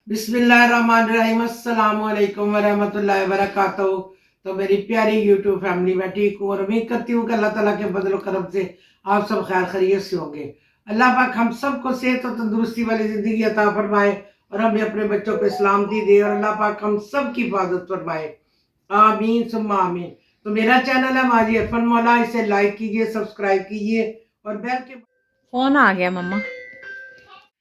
बिस्मिल्लाहिर्रहमानिर्रहीम अस्सलाम वालेकुम वरहमतुल्लाहि वबरकातुहू। तो मेरी प्यारी यूट्यूब फैमिली, मैं ठीक हूँ और उम्मीद करती हूँ कि अल्लाह ताला के फजल करम से आप सब खैर खैरियत से होंगे। अल्लाह पाक हम सबको सेहत और तंदुरुस्ती वाली ज़िंदगी अता फरमाए और हमें अपने बच्चों पे सलामती दे और अल्लाह पाक हम सब की हिफाजत फरमाए। आमीन सुम्मा आमीन। तो मेरा चैनल है माजी अरफन मौला, इसे लाइक कीजिए, सब्सक्राइब कीजिए और बेल के फोन आ गया मम्मा।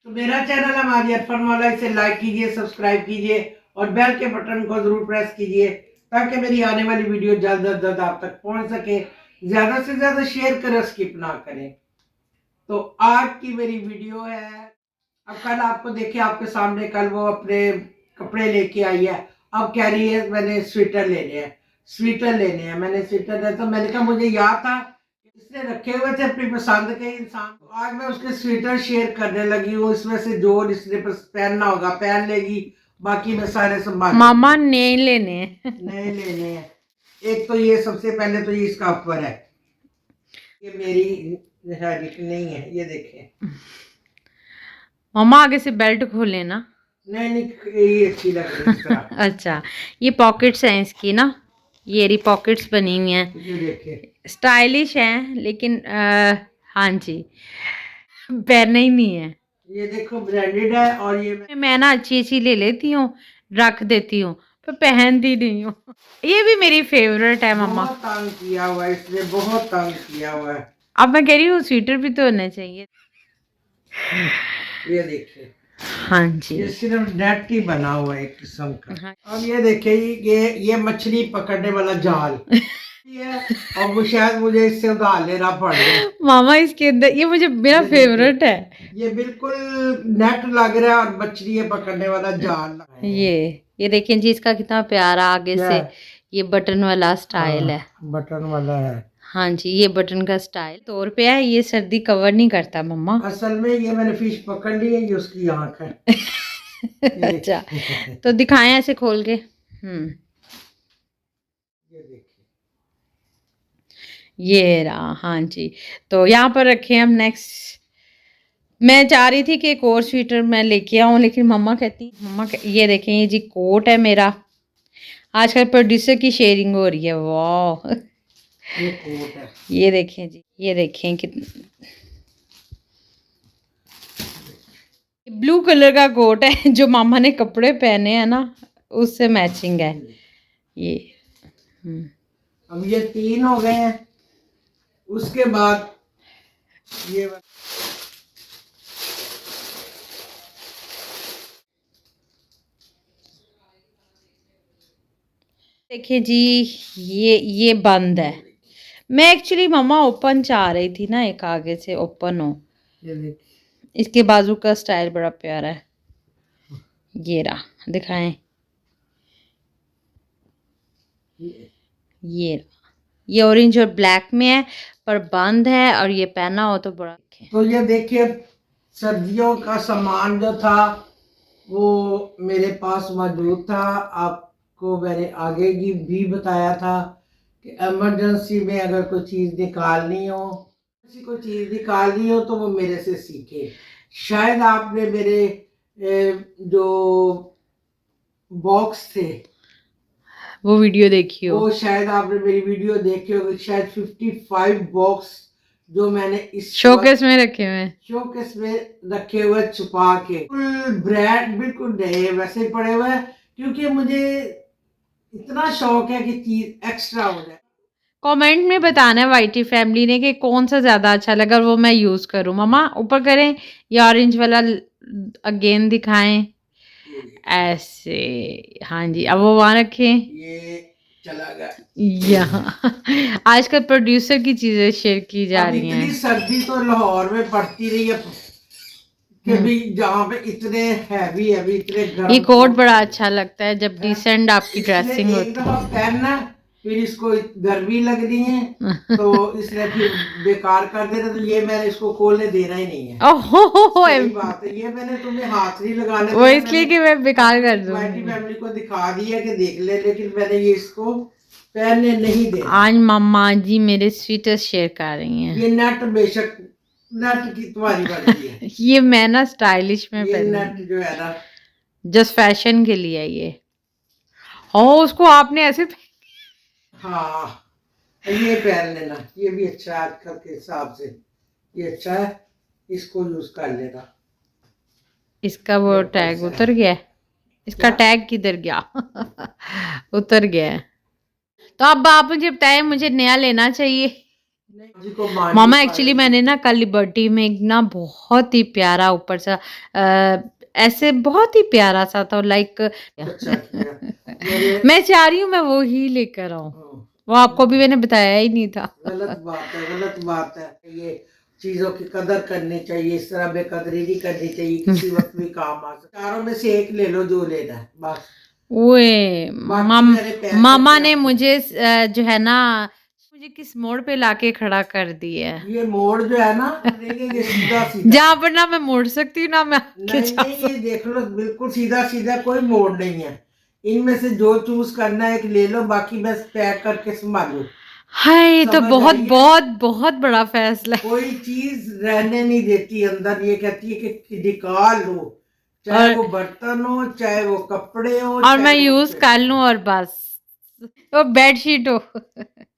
तो मेरा चैनल है माजी अरफन मौला, इसे लाइक कीजिए, सब्सक्राइब कीजिए और बेल के बटन को जरूर प्रेस कीजिए ताकि मेरी आने वाली वीडियो जल्द अज जल्द आप तक पहुंच सके। ज्यादा से ज्यादा शेयर करें, स्किप ना करें। तो आज की मेरी वीडियो है, अब कल आपको देखे आपके सामने कल वो अपने कपड़े लेके आई है, अब कह रही है मैंने स्वेटर लेने हैं, स्वेटर लेने हैं, मैंने स्वेटर ले, तो मैंने कहा मुझे याद था इसने रखे हुए थे अपनी पसंद के इंसान। आज मैं उसके स्वेटर शेयर करने लगी हूँ, इसमें से जो इसने पहनना होगा पहन लेगी, बाकी मैं सारे संभाल। मामा नहीं लेने हैं। नहीं लेने हैं। एक तो ये सबसे पहले तो ये इसका ऊपर है, ये मेरी है नहीं है, ये देखें। मामा आगे से बेल्ट खोले ना। नहीं नहीं, ये अच्छी लग रही है इस तरह। अच्छा, ये पॉकेट्स हैं इसकी ना, ये रही पॉकेट्स बनी हुई हैं, ये देखें, स्टाइलिश हैं लेकिन हाँ जी, पहनने ही नहीं है। ये देखो ब्रांडेड है और ये मैं ना अच्छी अच्छी ले लेती हूँ, रख देती हूँ, पर पहनती नहीं हूँ। ये भी मेरी फेवरेट है मम्मा। बहुत तंग किया हुआ है इसने, बहुत तंग किया हुआ है। अब मैं कह रही हूँ स्वेटर भी तो होना चाहिए। ये देखिए, हाँ जी, ये सिर्फ नेट ही बना हुआ है एक किस्म का। हाँ। अब ये देखिए, ये मछली पकड़ने वाला जाल ये, और वो शायद मुझे इससे उधार लेना पड़ गया। मामा इसके अंदर ये मुझे मेरा फेवरेट है। ये बिल्कुल नेट लग रहा है और मछली पकड़ने वाला जाल लगा है। ये देखिए जी, इसका कितना प्यारा आगे क्या से है? ये बटन वाला स्टाइल है। बटन वाला है। हाँ जी, ये बटन का स्टाइल तौर पे है, ये सर्दी कवर नहीं करता मम्मा। असल में ये मैंने फिश पकड़ ली है, ये उसकी आंख है। अच्छा, तो दिखाएं ऐसे खोल के। ये देखिए, ये रहा। हाँ जी, तो यहाँ पर रखे हम नेक्स्ट। मैं चाह रही थी कि एक और स्वेटर मैं लेके आऊँ, लेकिन ये देखें, ये जी कोट है मेरा। आजकल प्रोड्यूसर की शेयरिंग हो रही है। वाह, ये कोट है। ये देखें जी, ये देखें कितना ब्लू कलर का कोट है जो मामा ने कपड़े पहने हैं ना, उससे मैचिंग है ये। अब ये 3 हो गए हैं, उसके बाद ये देखिए जी, ये बंद है। मैं एक्चुअली मामा ओपन चाह रही थी ना, एक आगे से ओपन हो। ये देखिए, इसके बाजू का स्टाइल बड़ा प्यारा है। ये रहा, दिखाएं। ये ऑरेंज और ब्लैक में है पर बंद है, और ये पहना हो तो बड़ा। तो ये देखिए, सर्दियों का सामान जो था वो मेरे पास मौजूद था। आपको मैंने आगे की भी बताया था कि इमरजेंसी में अगर कोई चीज़ निकालनी हो, किसी को चीज़ निकालनी हो तो वो मेरे से सीखे। शायद आपने मेरे जो बॉक्स थे वो वीडियो देखी हो, वो शायद आपने मेरी वीडियो देखी होगी, शायद 55 बॉक्स जो मैंने इस शोकेस में रखे हुए हैं। शोकेस में रखे हुए छुपा के, बिल्कुल ब्रांड, बिल्कुल नए वैसे ही पड़े हुए हैं, क्योंकि मुझे इतना शौक है कि चीज एक्स्ट्रा हो जाए। कमेंट में बताना है वाईटी फैमिली ने कि कौन सा ज़्यादा अच्छा लगा, वो मैं यूज़ करूँ। मम्मा ऊपर करें या ऑरेंज वाला अगेन दिखाएं ऐसे। हाँ जी, अब वो वहाँ रखें, ये चला गया यहाँ। आजकल प्रोड्यूसर की चीज़ें शेयर की जा अब रही इतनी हैं। सर्दी तो लाहौर में पड़ती रही है कि भी जहाँ पे इतने हैवी हैवी इतने गर्म। ये कोट बड़ा अच्छा लगता है जब डिसेंट आपकी ड्रेसिंग एक होती दफा है। पहनना, फिर इसको गर्मी लगनी है तो इसने फिर बेकार कर देना, तो ये मैंने इसको खोलने देना ही नहीं है। ओहो, सही बात है, ये मैंने तुम्हें हाथ नहीं लगाने वो दिया, इसलिए कि मैं बेकार कर वाइटी दूंगी। फैमिली को दिखा दिया कि देख ले, लेकिन मैंने ये इसको पहनने नहीं देना। आज मम्मा जी मेरे स्वीटर्स शेयर कर रही हैं। ये नेट बेशक नेट की तुम्हारी मर्जी है। ये मैं ना स्टाइलिश में ये पहनूंगी। नेट जो है ना जस्ट फैशन के लिए है ये। और उसको आपने ऐसे हाँ ये पहन लेना, ये भी अच्छा है आजकल के हिसाब से, ये अच्छा है, इसको यूज कर लेना। इसका वो मेरे पास टैग है। उतर गया है। इसका क्या? टैग किधर गया? उतर गया है। तो अब आप मुझे बताएं, मुझे नया लेना चाहिए। जी को मान मामा एक्चुअली मैंने ना कल लिबर्टी में एक ना बहुत ही प्यारा ऊपर सा ऐसे बहुत ही प्यारा सा था लाइक अच्छा किया मेरे। मैं चाह रही हूँ मैं वो ही लेकर आऊँ। हाँ, वो आपको भी मैंने बताया ही नहीं था। गलत बात है, गलत बात है। ये चीजों की कदर करनी चाहिए, इस तरह बेकदरी नहीं करनी चाहिए, किसी वक्त भी काम आ सकता। चारों में से एक ले लो जो लेना है बस। ओए बाकी मेरे पैर मामा करके ने आप, मुझे जो है ना मुझे किस मोड़ पे लाके खड़ा कर दिया है ये मोड़ जो है ना देंगे ये सीधा सीधा। जहाँ पर ना मैं मुड़ सकती हूँ ना मैं आगे नहीं जा नहीं, ये सकती। देख लो बिल्कुल सीधा सीधा, कोई मोड़ नहीं है। इनमें से जो चूज करना है एक ले लो, बाकी बस पैक करके संभालो। हाय ये तो समझ बहुत आई है? बहुत बहुत बड़ा फैसला है। कोई चीज रहने नहीं देती अंदर, ये कहती है कि निकाल लो, चाहे और वो बर्तन हो, चाहे वो कपड़े हो, और मैं चाहे वो यूज कर लूं और बस वो बेडशीट हो।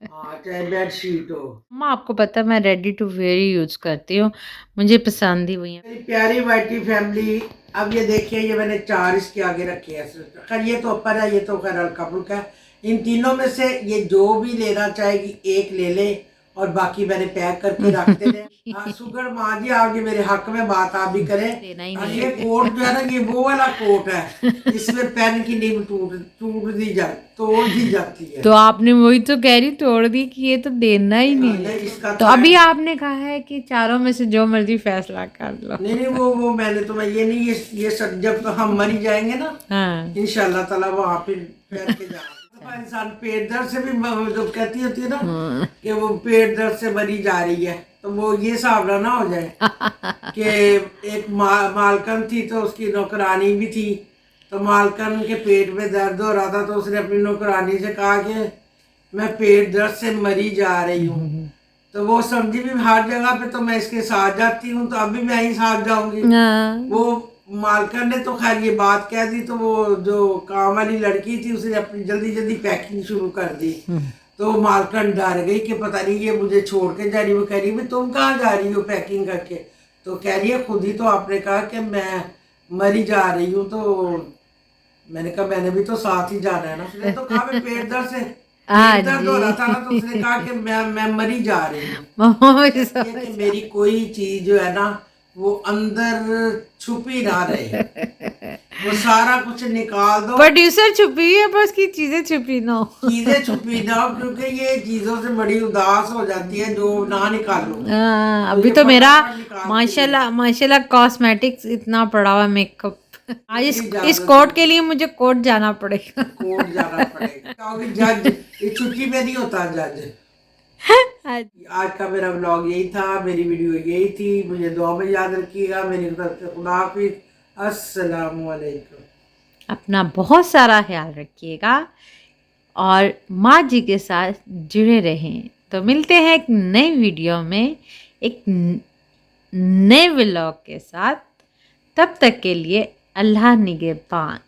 हाँ चाहे बेडशीट हो। अम्मा आपको पता है मैं रेडी टू वेयर ही यूज करती हूँ, मुझे पसंद ही वही है। मेरी प्यारी वाइटी फैमिली, अब ये देखिए ये मैंने 4 इसके आगे रखे हैं। खैर ये तो ऊपर है, ये तो खैर हल्का फुल्का है। इन तीनों में से ये जो भी लेना चाहेगी एक ले ले, और बाकी मैंने पैक करके रख देने। हाँ शुक्र माँ जी आप ये मेरे हक में बात आप भी करें। लेना ही और नहीं ये है। कोट जो है ना, ये वो वाला कोट है जिसमें पेन की नीब टूट दी जा तोड़ दी जाती है। तो आपने वही तो कह रही तोड़ दी कि ये तो देना ही नहीं ये है। इसका तो है। अभी आपने कहा है कि चारों में से जो मर्जी फैसला कर लो। नहीं नहीं, वो मैंने तो मैं ये नहीं, ये सब जब तो हम मर ही जाएंगे ना हाँ इंशाल्लाह ताला वहाँ पे बैठ के जाना। इंसान पेट दर्द से भी जो कहती होती है ना कि वो पेट दर्द से मरी जा रही है, तो वो ये हिसाब ना हो जाए कि एक मालकन थी तो उसकी नौकरानी भी थी, तो मालकन के पेट में दर्द हो रहा था तो उसने अपनी नौकरानी से कहा कि मैं पेट दर्द से मरी जा रही हूँ। तो वो समझी भी हर जगह पे तो मैं इसके साथ जाती हूँ, तो अभी मैं ही साथ जाऊंगी। वो मालकन ने तो खैर ये बात कह दी, तो वो जो काम वाली लड़की थी उसने अपनी जल्दी जल्दी पैकिंग शुरू कर दी। तो मालकन डर गई कि पता नहीं ये मुझे छोड़ के जा रही। वो कह रही है तुम कहाँ जा रही हो पैकिंग करके? तो कह रही है खुद ही तो आपने कहा कि मैं मरी जा रही हूँ। तो मैंने कहा मैंने भी तो साथ ही जाना है ना। उसने तो कहा मैं पेट दर्द से पेट दर्द हो रहा था ना, तो उसने कहा कि मैं मरी जा रही हूँ। कि मेरी कोई चीज जो है ना वो अंदर छुपी ना रहे, वो सारा कुछ निकाल दो। प्रोड्यूसर छुपी है बस की चीजें छुपी ना हो। चीजें छुपी ना हो, क्योंकि ये चीजों से बड़ी उदास हो जाती है जो ना निकालो। अभी तो मेरा माशाल्लाह माशाल्लाह कॉस्मेटिक्स इतना पड़ा हुआ मेकअप। आज इस कोट के लिए मुझे कोर्ट जाना पड़ेगा। कोर्ट जाना पड़ेगा क्योंकि जज ये छुट्टी में नहीं होता जज। आज का मेरा व्लॉग यही था, मेरी वीडियो यही थी। मुझे दुआ में याद रखिएगा। मेरी तरफ से खुदा हाफिज, अस्सलाम वालेकुम। अपना बहुत सारा ख्याल रखिएगा और माँ जी के साथ जुड़े रहें। तो मिलते हैं एक नई वीडियो में एक नए व्लॉग के साथ। तब तक के लिए अल्लाह निगहबान।